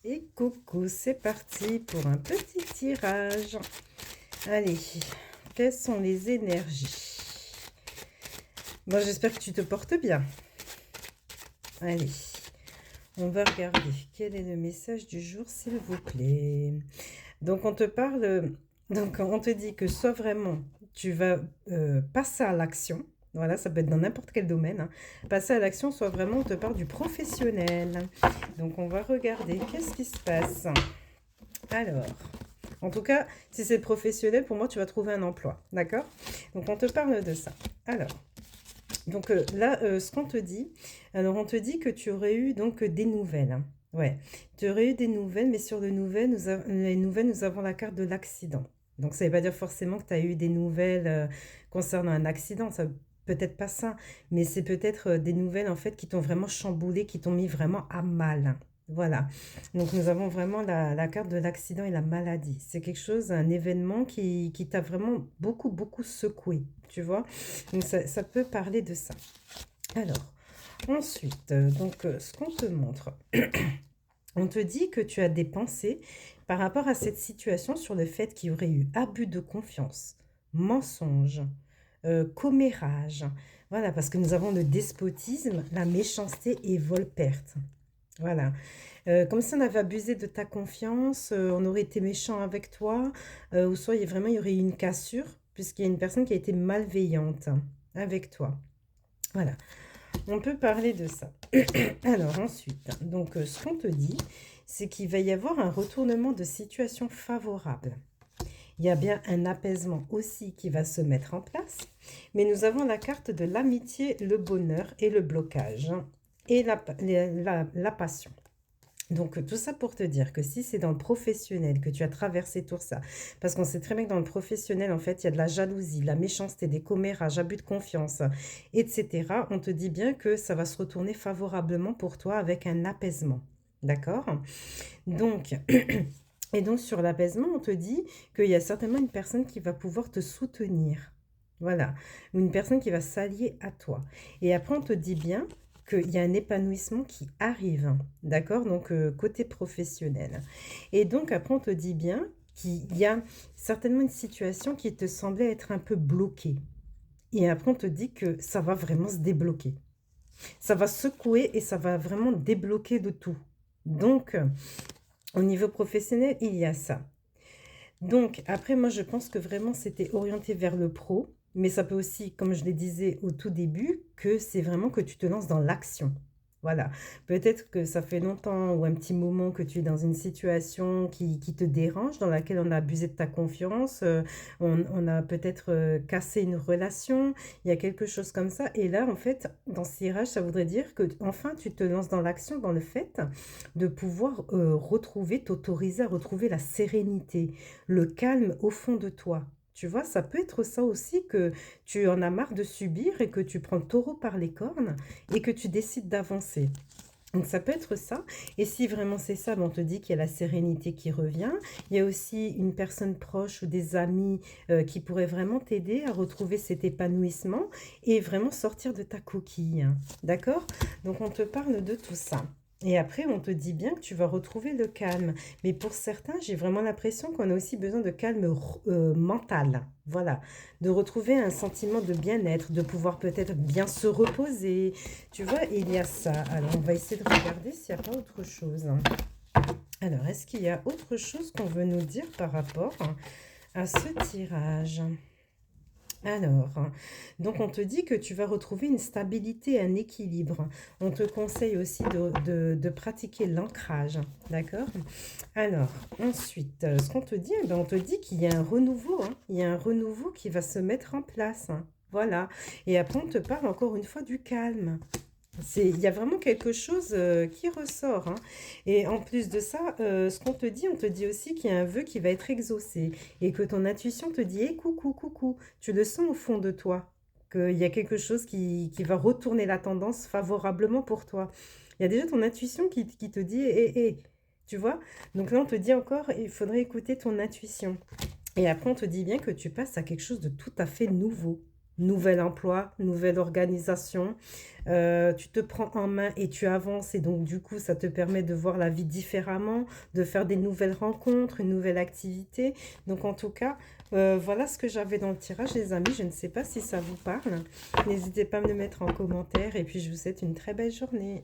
Et coucou, c'est parti pour un petit tirage. Allez, quelles sont les énergies? Bon, j'espère que tu te portes bien. Allez, on va regarder. Quel est le message du jour, s'il vous plaît? Donc, on te parle... Donc, on te dit que soit vraiment, tu vas passer à l'action. Voilà, ça peut être dans n'importe quel domaine, hein. Passer à l'action, soit vraiment, on te parle du professionnel. Donc, on va regarder. Qu'est-ce qui se passe? Alors... En tout cas, si c'est professionnel, pour moi, tu vas trouver un emploi. D'accord? Donc, on te parle de ça. Alors, donc là, ce qu'on te dit, alors on te dit que tu aurais eu donc des nouvelles, hein. Ouais, tu aurais eu des nouvelles, mais sur les nouvelles, nous avons la carte de l'accident. Donc, ça ne veut pas dire forcément que tu as eu des nouvelles concernant un accident. Ça peut-être pas ça, mais c'est peut-être des nouvelles en fait qui t'ont vraiment chamboulé, qui t'ont mis vraiment à mal. Voilà. Donc, nous avons vraiment la carte de l'accident et la maladie. C'est quelque chose, un événement qui t'a vraiment beaucoup, beaucoup secoué, tu vois. Donc, ça peut parler de ça. Alors, ensuite, ce qu'on te montre, on te dit que tu as des pensées par rapport à cette situation sur le fait qu'il y aurait eu abus de confiance, mensonge, commérage. Voilà, parce que nous avons le despotisme, la méchanceté et vol-perte. Voilà. Comme si on avait abusé de ta confiance, on aurait été méchant avec toi, ou soit vraiment il y aurait eu une cassure, puisqu'il y a une personne qui a été malveillante avec toi. Voilà, on peut parler de ça. Alors ensuite, ce qu'on te dit, c'est qu'il va y avoir un retournement de situation favorable. Il y a bien un apaisement aussi qui va se mettre en place, mais nous avons la carte de l'amitié, le bonheur et le blocage, hein, et la passion. Donc, tout ça pour te dire que si c'est dans le professionnel que tu as traversé tout ça, parce qu'on sait très bien que dans le professionnel, en fait, il y a de la jalousie, de la méchanceté, des commérages, abus de confiance, etc., on te dit bien que ça va se retourner favorablement pour toi avec un apaisement. D'accord? Donc, et donc sur l'apaisement, on te dit qu'il y a certainement une personne qui va pouvoir te soutenir. Voilà, ou une personne qui va s'allier à toi. Et après, on te dit bien qu'il y a un épanouissement qui arrive, d'accord? Donc, côté professionnel. Et donc, après, on te dit bien qu'il y a certainement une situation qui te semblait être un peu bloquée. Et après, on te dit que ça va vraiment se débloquer. Ça va secouer et ça va vraiment débloquer de tout. Donc, au niveau professionnel, il y a ça. Donc, après, moi, je pense que vraiment, c'était orienté vers le pro. Mais ça peut aussi, comme je le disais au tout début, que c'est vraiment que tu te lances dans l'action. Voilà. Peut-être que ça fait longtemps ou un petit moment que tu es dans une situation qui te dérange, dans laquelle on a abusé de ta confiance, on a peut-être cassé une relation, il y a quelque chose comme ça. Et là, en fait, dans ce tirage, ça voudrait dire que enfin, tu te lances dans l'action, dans le fait de pouvoir retrouver, t'autoriser à retrouver la sérénité, le calme au fond de toi. Tu vois, ça peut être ça aussi que tu en as marre de subir et que tu prends le taureau par les cornes et que tu décides d'avancer. Donc ça peut être ça. Et si vraiment c'est ça, ben, on te dit qu'il y a la sérénité qui revient. Il y a aussi une personne proche ou des amis qui pourraient vraiment t'aider à retrouver cet épanouissement et vraiment sortir de ta coquille. D'accord? Donc on te parle de tout ça. Et après, on te dit bien que tu vas retrouver le calme. Mais pour certains, j'ai vraiment l'impression qu'on a aussi besoin de calme mental. Voilà, de retrouver un sentiment de bien-être, de pouvoir peut-être bien se reposer. Tu vois, il y a ça. Alors, on va essayer de regarder s'il n'y a pas autre chose. Alors, est-ce qu'il y a autre chose qu'on veut nous dire par rapport à ce tirage? Alors, donc on te dit que tu vas retrouver une stabilité, un équilibre. On te conseille aussi de pratiquer l'ancrage, d'accord? Alors, ensuite, ce qu'on te dit, eh ben, on te dit qu'il y a un renouveau, hein. Il y a un renouveau qui va se mettre en place, hein. Voilà. Et après, on te parle encore une fois du calme. Il y a vraiment quelque chose qui ressort, hein. Et en plus de ça, ce qu'on te dit, on te dit aussi qu'il y a un vœu qui va être exaucé et que ton intuition te dit, coucou, coucou, tu le sens au fond de toi, qu'il y a quelque chose qui va retourner la tendance favorablement pour toi. Il y a déjà ton intuition qui te dit, tu vois? Donc là, on te dit encore, il faudrait écouter ton intuition. Et après, on te dit bien que tu passes à quelque chose de tout à fait nouveau. nouvel emploi, nouvelle organisation. Tu te prends en main et tu avances et donc du coup ça te permet de voir la vie différemment, de faire des nouvelles rencontres, une nouvelle activité. Donc en tout cas, voilà ce que j'avais dans le tirage les amis. Je ne sais pas si ça vous parle. N'hésitez pas à me le mettre en commentaire et puis je vous souhaite une très belle journée.